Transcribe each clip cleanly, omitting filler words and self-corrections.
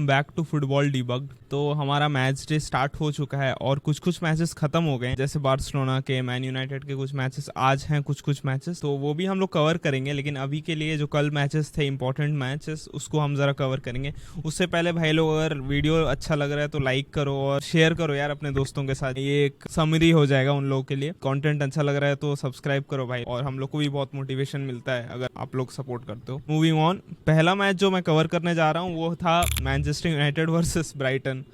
Back to football डिबग्ड। तो हमारा match day start हो चुका है और कुछ कुछ मैचेस खत्म हो गए हैं, जैसे बार्सिलोना के, मैन यूनाइटेड के कुछ मैचेस आज हैं, कुछ कुछ मैचेस, तो वो भी हम लोग कवर करेंगे। लेकिन अभी के लिए जो कल मैचेस थे, इंपॉर्टेंट मैचेस, उसको हम जरा कवर करेंगे। उससे पहले भाई लोग, अगर वीडियो अच्छा लग रहा है तो लाइक करो और शेयर करो यार अपने दोस्तों के साथ, ये एक समरी हो जाएगा उन लोगों के लिए। कंटेंट अच्छा लग रहा है तो सब्सक्राइब करो भाई, और हम लोग को भी बहुत मोटिवेशन मिलता है अगर आप लोग सपोर्ट करते हो। मूविंग ऑन, पहला मैच जो मैं कवर करने जा रहा हूँ वो था मैनचेस्टर यूनाइटेड वर्सेस ब्राइटन।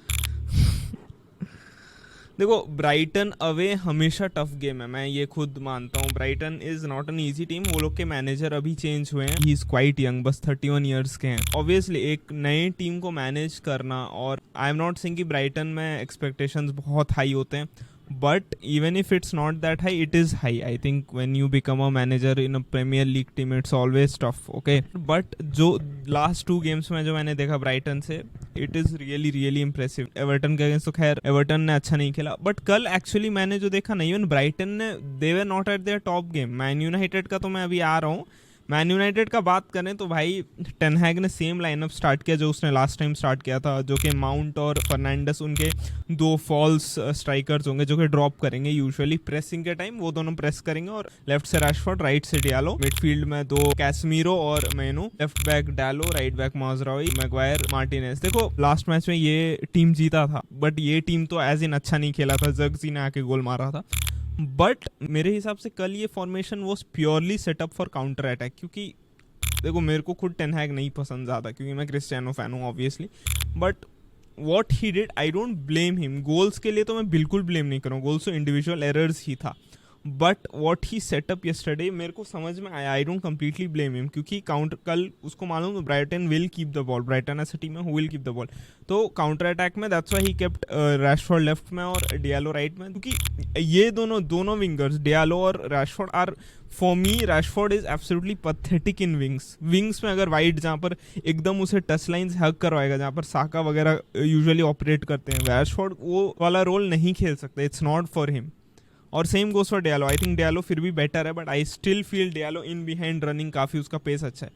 देखो, ब्राइटन अवे हमेशा टफ गेम है, मैं ये खुद मानता हूँ। Brighton is not an easy team. वो लोग के मैनेजर अभी चेंज हुए हैं, ही इज क्वाइट यंग, बस 31 ईयर्स के हैं। ऑब्वियसली एक नई टीम को मैनेज करना, और आई एम नॉट सेइंग कि ब्राइटन में एक्सपेक्टेशंस बहुत हाई होते हैं, but even if it's not that high, it is high. I think when you become a manager in a Premier League team, it's always tough, okay? But जो last 2 games में जो मैंने देखा Brighton से, it is really really impressive. Everton के against तो खैर Everton ने अच्छा नहीं खेला, बट कल एक्चुअली मैंने जो देखा ना, इवन ब्राइटन ने, they were not at their top game. Man United का तो मैं अभी आ रहा हूँ। मैन यूनाइटेड का बात करें तो भाई टेन हैग ने सेम लाइनअप स्टार्ट किया जो उसने लास्ट टाइम स्टार्ट किया था, जो कि माउंट और फर्नांडिस उनके 2 फॉल्स स्ट्राइकर्स होंगे जो कि ड्रॉप करेंगे यूजुअली प्रेसिंग के टाइम, वो दोनों प्रेस करेंगे, और लेफ्ट से रैशफोर्ड, राइट से डियालो, मिडफील्ड में 2 कैसमीरो और मेनू, लेफ्ट बैक डालो, राइट बैक माजराओई, मैग्वायर, मार्टिनेज। देखो लास्ट मैच में ये टीम जीता था, बट ये टीम तो एज इन अच्छा नहीं खेला था, जगजी ने आके गोल मारा था। बट मेरे हिसाब से कल ये formation was purely setup for counter attack, क्योंकि देखो मेरे को खुद टेन हैग नहीं पसंद ज़्यादा, क्योंकि मैं क्रिस्टियानो फैन हूँ obviously, but what he did, I don't blame him. Goals के लिए तो मैं बिल्कुल ब्लेम नहीं करूँ, गोल्स तो इंडिविजुअल एरर्स ही था, but what he setup yesterday मेरे को समझ में आया। I don't completely blame him, क्योंकि काउंटर कल उसको मालूम Brighton will keep the ball, Brighton ऐसा टीम है who will keep the ball, तो काउंटर अटैक में that's why he kept Rashford left में और डियालो राइट में, क्योंकि ये दोनों विंगर्स डियालो और Rashford are, for me Rashford is absolutely pathetic in wings में। अगर वाइड जहाँ पर एकदम उसे टच लाइन्स हग करवाएगा, जहाँ पर साका वगैरह यूजुअली ऑपरेट करते हैं, रैशफोर्ड वो वाला रोल नहीं खेल सकता, इट्स नॉट फॉर हिम। और same goes for Diallo. I think Diallo फिर भी बेटर है, but I still feel Diallo in behind running काफ़ी, उसका पेस अच्छा है,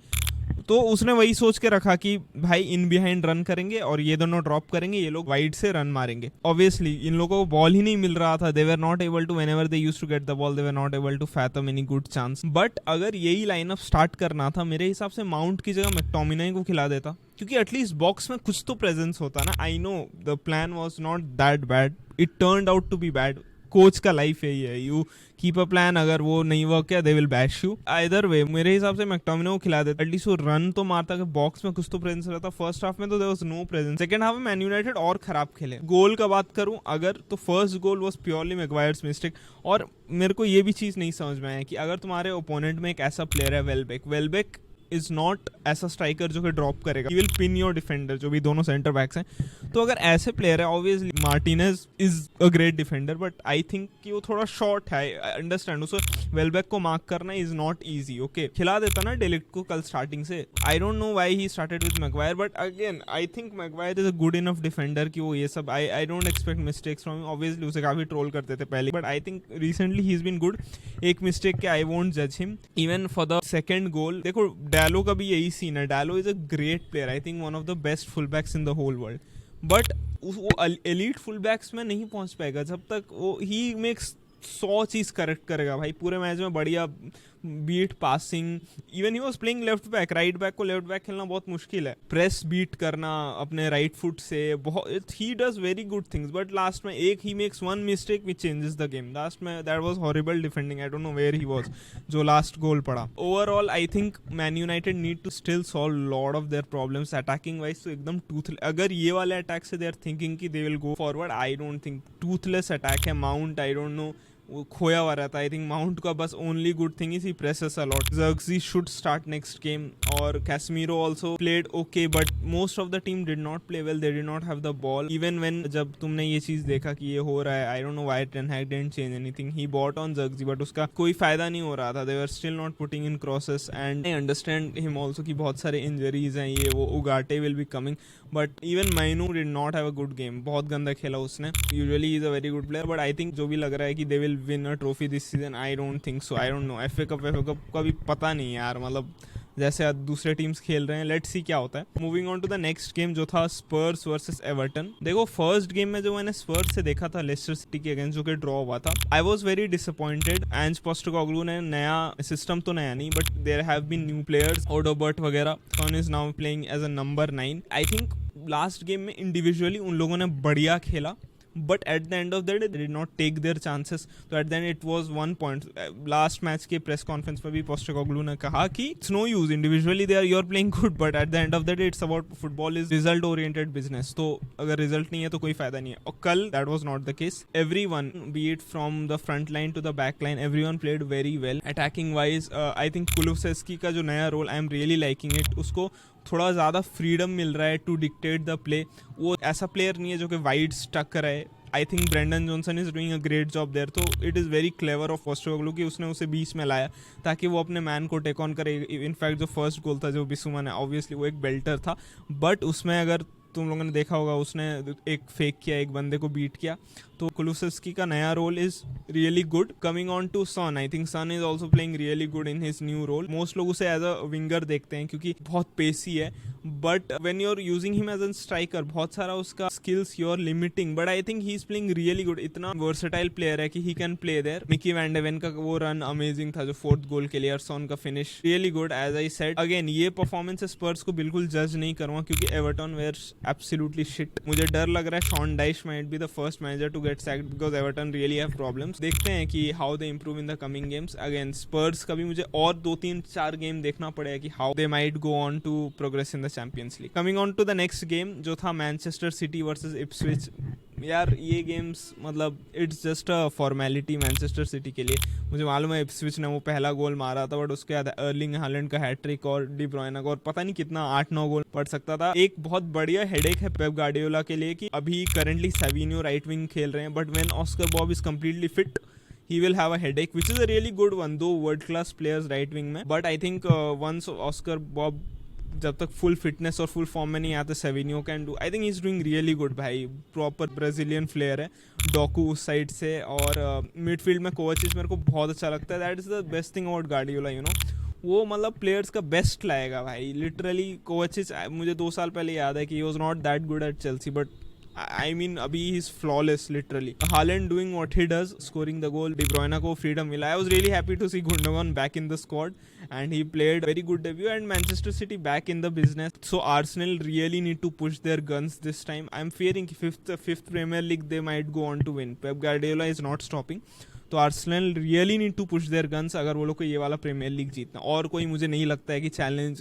तो उसने वही सोच के रखा कि भाई इन बिहाइंड रन करेंगे और ये दोनों ड्रॉप करेंगे, ये लोग वाइड से रन मारेंगे। ऑब्वियसली इन लोगों को बॉल ही नहीं मिल रहा था, they were not able to, whenever they used to get the ball, they were not able to fathom any good chance. But अगर यही लाइनअप स्टार्ट करना था, मेरे हिसाब से माउंट की जगह मैकटोमिनाई को खिला देता, क्योंकि एटलीस्ट बॉक्स में कुछ तो प्रेजेंस होता ना। I know the plan was not that bad, it turned out to be bad. Coach का लाइफ यही है, यू कीप अ प्लान, अगर वो नहीं वर्क किया they will bash you. Either way मेरे हिसाब से मैकटोमिनाई को खिला देता, एटलीस्ट वो रन तो मारता कि बॉक्स में कुछ तो प्रेजेंस रहता। फर्स्ट हाफ में तो there was no presence, second half में मैन यूनाइटेड और खराब खेले। गोल का बात करूं अगर, तो first goal was purely Maguire's mistake, और मेरे को ये भी चीज़ नहीं समझ में आया कि अगर तुम्हारे ओपोनेंट में एक ऐसा प्लेयर है वेलबेक इज नॉट ऐसा स्ट्राइकर जो कि ड्रॉप करेगा, he will pin your defender, जो भी दोनों सेंटर बैक्स हैं। तो अगर ऐसे प्लेयर है, obviously Martinez is a great defender, but I think कि वो थोड़ा शॉर्ट है। आई अंडरस्टैंड, उसको वेलबैक को मार्क करना इज नॉट ईजी। ओके, खिला देता ना डेलिक्ट को कल स्टार्टिंग से। I don't know why he started with Maguire, but again I think Maguire is a good enough defender कि वो ये सब, I don't expect mistakes from him. Obviously उसे काफी ट्रोल करते थे पहले, but I think recently he is been good. एक मिस्टेक के आई वोंट जज him. Even for the second goal देखो, डालो का भी यही सीन है। Dalot is a great player, I think one of the best full backs in the whole world, but वो elite full backs में नहीं पहुंच पाएगा जब तक वो ही मेक्स 100 चीज़ करेक्ट करेगा भाई पूरे मैच में। बढ़िया beat, passing, even he was playing left back, right back को लेफ्ट बैक खेलना बहुत मुश्किल है। प्रेस बीट करना अपने राइट फुट से, बहुत ही does very good things, but last में एक ही makes one mistake which changes the game. Last में that was horrible defending, I don't know where he was, जो लास्ट गोल पड़ा। Overall I think Man United need to still solve lot of their problems. Attacking wise तो एकदम अगर ये वाले attack से they are thinking कि they will go forward, I don't think. Toothless attack है। माउंट आई डोंट नो, वो खोया हुआ रहता है। आई थिंक माउंट का बस only good thing is he presses a lot. Zirkzee should start next game, और Casemiro also played okay, but most of the team did not play well, they did not have the ball. Even when जब तुमने ये चीज़ देखा कि ये हो रहा है, I don't know why ten Hag didn't change anything, he brought on Zirkzee, but उसका कोई फायदा नहीं हो रहा था। They were still not putting in crosses, and I understand him also कि बहुत सारे इंजरीज हैं, ये वो, Ugarte will be coming, but even Mainoo did not have a good game. बहुत गंदा खेला उसने। Usually is a very good player, but I think जो भी लग रहा है कि they will win a trophy this season, I don't think so. I don't no, FA cup का भी पता नहीं यार, मतलब जैसे आज दूसरे टीम्स खेल रहे हैं, लेट्स सी क्या होता है। Moving on to the next game जो था स्पर्स वर्सेस एवर्टन। देखो फर्स्ट गेम में जो मैंने स्पर्स से देखा था लेस्टर सिटी के अगेंस्ट जो कि ड्रॉ हुआ था, I was very disappointed. Ange Postecoglou ने नया सिस्टम तो नया नहीं, but there have been new players, Odobert वगैरह। Son is now playing as a number 9। I think last game में इंडिविजुअली उन लोगों ने बढ़िया खेला, but at the end of the day they did not take their chances. तो at the end it was 1 point. Last match के press conference में भी पोस्टेकोग्लू ने कहा कि it's no use, individually they are you are playing good, but at the end of the day it's about football is result oriented business. तो अगर result नहीं है तो कोई फायदा नहीं है। और कल that was not the case. Everyone, be it from the front line to the back line, everyone played very well. Attacking wise I think Kulusevski का जो नया role, I am really liking it. उसको थोड़ा ज़्यादा freedom मिल रहा है to dictate the play. वो ऐसा प्लेयर नहीं है जो कि वाइड स्टक रहे। I think Brennan Johnson is doing a great job there. तो it is very clever of Postecoglou कि उसने उसे बीच में लाया ताकि वो अपने मैन को टेक ऑन करे। इनफैक्ट जो फर्स्ट गोल था जो बिसुमा ने, ऑब्वियसली वो एक बेल्टर था, बट उसमें अगर तुम लोगों ने देखा होगा उसने एक फेक किया, एक बंदे को बीट किया। तो कुलुसेस्की का नया role is really good. Coming on to Son, I think Son is also playing really good in his new role. Most लोग उसे एज अ विंगर देखते हैं क्योंकि बहुत पेसी है, but when you are using him as a striker बहुत सारा उसका skills you are limiting, but I think he is playing really good. इतना वर्सेटाइल प्लेयर है कि he can play there. Micky van de Ven का वो run amazing था जो 4th गोल के लिए, और सन का finish really good. As I said again, ये परफॉर्मेंस स्पर्स को बिल्कुल जज नहीं करूंगा क्योंकि एवर्टन वेयर एब्सोल्युटली शिट। मुझे डर लग रहा है Sean Dyche might be the first manager to get sacked because Everton really have problems. देखते हैं कि how they improve in the coming games. Again Spurs का भी मुझे और 2-3-4 गेम देखना पड़ेगा कि how they might go on to progress in the Champions League. Coming on to the next game जो था मैनचेस्टर सिटी वर्सेस इप्सविच। यार ये गेम्स मतलब it's just a formality Manchester city के लिए। मुझे मालूम है इप्सविच ने वो पहला गोल मारा था, बट उसके बाद अर्लिंग हालैंड का हैट्रिक और डी ब्रुयने का और पता नहीं कितना 8-9 गोल पड़ सकता था। एक बहुत बढ़िया हेडेक है पेप गार्डियोला के लिए कि अभी करंटली सेविन्यो राइट विंग खेल रहे हैं, but when Oscar Bob is completely fit he will have a headache, which is a really good one, though world class players right wing में। but I think once Oscar Bob जब तक full fitness और full form में नहीं आते, Savinho can do. I think he is doing really good भाई। Proper Brazilian player है। Doku उस साइड से, और मिडफील्ड में कोवाचिच मेरे को बहुत अच्छा लगता है। That is the best thing about Guardiola, you know. वो मतलब प्लेयर्स का बेस्ट लाएगा भाई। लिटरली कोवाचिच मुझे 2 साल पहले याद है कि he was not that good at Chelsea, but I mean अभी he is flawless literally. Haaland doing what he does, scoring the goal. De Bruyne को freedom मिला. I was really happy to see Gundogan back in the squad and he played very good debut, and Manchester City back in the business. So Arsenal really need to push their guns this time. I'm fearing fifth Premier League they might go on to win. Pep Guardiola is not stopping. तो Arsenal really need to push their guns अगर वो लोग को ये वाला premiere league जीतना। और कोई मुझे नहीं लगता है कि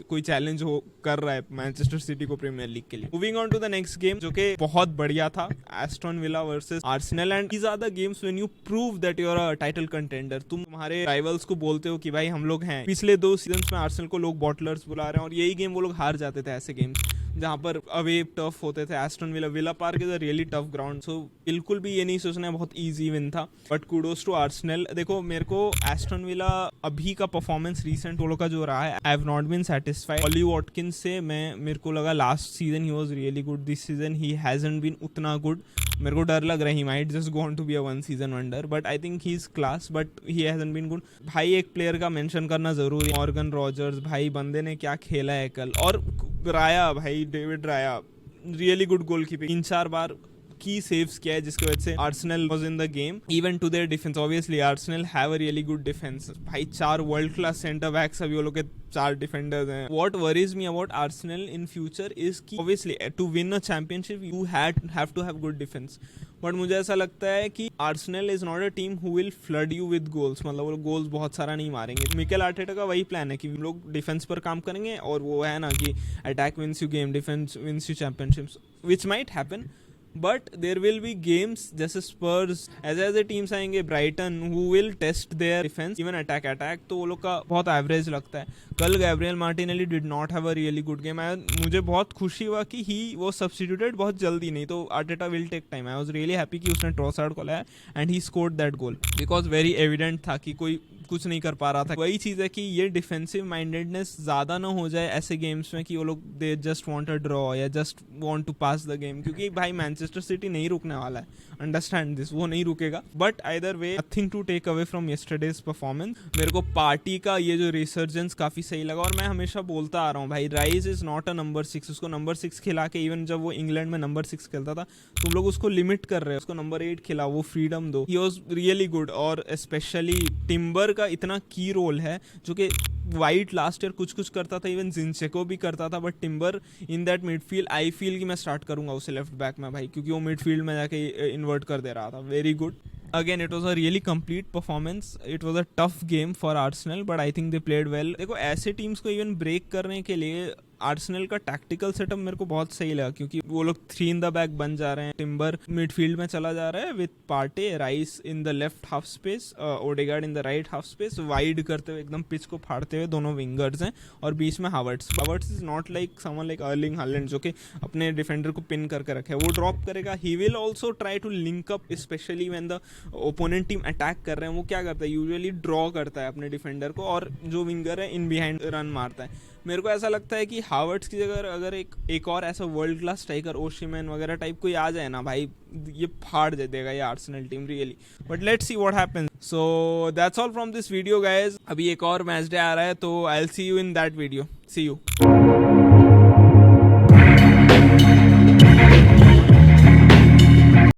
कोई चैलेंज हो कर रहा है मैनचेस्टर सिटी को प्रीमियर लीग के लिए। Moving on to the next game जो कि बहुत बढ़िया था, Aston Villa versus Arsenal. And these are the games when you prove that you are a title contender. तुम तुम्हारे राइवल्स को बोलते हो कि भाई हम लोग हैं। पिछले 2 सीजन्स में आर्सेनल को लोग बॉटलर्स बुला रहे हैं, और यही गेम वो लोग हार जाते थे ऐसे गेम्स जहाँ पर अवे टफ होते थे। Aston Villa Park is a really tough ground, so बिल्कुल भी ये नहीं सोचना बहुत इजी विन था। But kudos to Arsenal. देखो मेरे को एस्टन विला अभी का परफॉर्मेंस रिसेंट वो लोग का जो रहा है, I have not been satisfied. Ollie Watkins से मेरे को लगा last season he was really good, this season he hasn't been उतना गुड। मेरे को डर लग रहा है he might just go on to be a 1 season wonder, but I think he is class, but he hasn't been good. भाई एक player का मेंशन करना जरूरी, मॉर्गन रॉजर्स। भाई बंदे ने क्या खेला है कल। और राया भाई, डेविड राया रियली गुड गोलकीपिंग, 3-4 बार की सेव्स किया है जिसकी वजह से Arsenal was in the game. Even to their defence, obviously Arsenal have a really good defence. भाई 4 वर्ल्ड क्लास सेंटर बैक्स अभी वो लोग के 4 डिफेंडर्स हैं। What worries me about Arsenal in future is कि obviously to win a championship you have to have good defence, but मुझे ऐसा लगता है कि Arsenal is not a team who will flood you with goals. मतलब वो लोग goals बहुत सारा नहीं मारेंगे। मिकेल आर्टेटा का वही प्लान है कि हम लोग डिफेंस पर काम करेंगे, और वो है ना कि attack wins you game, defence wins you championships, which might happen. But there will be games जैसे स्पर्स ऐसे टीम्स आएंगे, Brighton, who will test their defence, even attack तो वो लोग का बहुत एवरेज लगता है। कल Gabriel Martinelli did not have a really good game. मुझे बहुत खुशी हुआ कि ही वो सब्स्टिट्यूटेड बहुत जल्दी, नहीं तो Arteta will take time. I was really happy कि उसने ट्रॉसार्ड को लाया and he scored that goal, because very evident था कि कोई कुछ नहीं कर पा रहा था। वही चीज है कि ये डिफेंसिव माइंडेडनेस ज्यादा ना हो जाए ऐसे गेम्स में कि वो लोग they just want a draw या just want to pass the game, क्योंकि भाई मैनचेस्टर सिटी नहीं रुकने वाला है, अंडरस्टैंड दिस, वो नहीं रुकेगा। But either way nothing to take away from yesterday's performance. मेरे को पार्टी का ये जो रिसर्जेंस काफी सही लगा, और मैं हमेशा बोलता आ रहा हूँ भाई, rice is not a number 6। उसको नंबर 6 खिला के, इवन जब वो इंग्लैंड में नंबर 6 खेलता था, तुम लोग उसको लिमिट कर रहे हो, उसको नंबर 8 खिलाओ, वो फ्रीडम दो। He was really good. और स्पेशली टिम्बर का इतना की रोल है, जो कि वाइट लास्ट ईयर कुछ कुछ करता था, इवन जिनचेको भी करता था, but timber in that midfield I feel कि मैं स्टार्ट करूंगा उसे लेफ्ट बैक में भाई, क्योंकि वो मिडफील्ड में जाके इन्वर्ट कर दे रहा था। Very good. Again, it was a really complete performance. It was a tough game for Arsenal, but I think they played well. देखो ऐसे टीम्स को इवन ब्रेक करने के लिए आर्सेनल का टैक्टिकल सेटअप मेरे को बहुत सही लगा, क्योंकि वो लोग 3 इन द बैक बन जा रहे हैं। टिम्बर मिडफील्ड में चला जा रहा है with Partey, rice in the left half space, Odegaard in the right half space, wide करते हुए एकदम पिच को फाड़ते हुए दोनों विंगर्स हैं, और बीच में Havertz is not like someone like Erling Haaland जो कि अपने डिफेंडर को पिन करके रखे, वो ड्रॉप करेगा। He will also try to link up, specially when the opponent team attack कर रहे हैं। वो क्या करता है, यूजुअली ड्रॉ करता है अपने डिफेंडर को, और जो विंगर है इन बिहाइंड रन मारता है। मेरे को ऐसा लगता है कि हावर्ट्स की जगह अगर एक और ऐसा वर्ल्ड क्लास स्ट्राइकर, ओशिमैन वगैरह टाइप कोई आ जाए ना भाई, ये फाड़ दे देगा ये Arsenal team really. But let's see what happens. So that's all from this video guys. अभी एक और मैच डे आ रहा है, तो I will see you in that video. See you.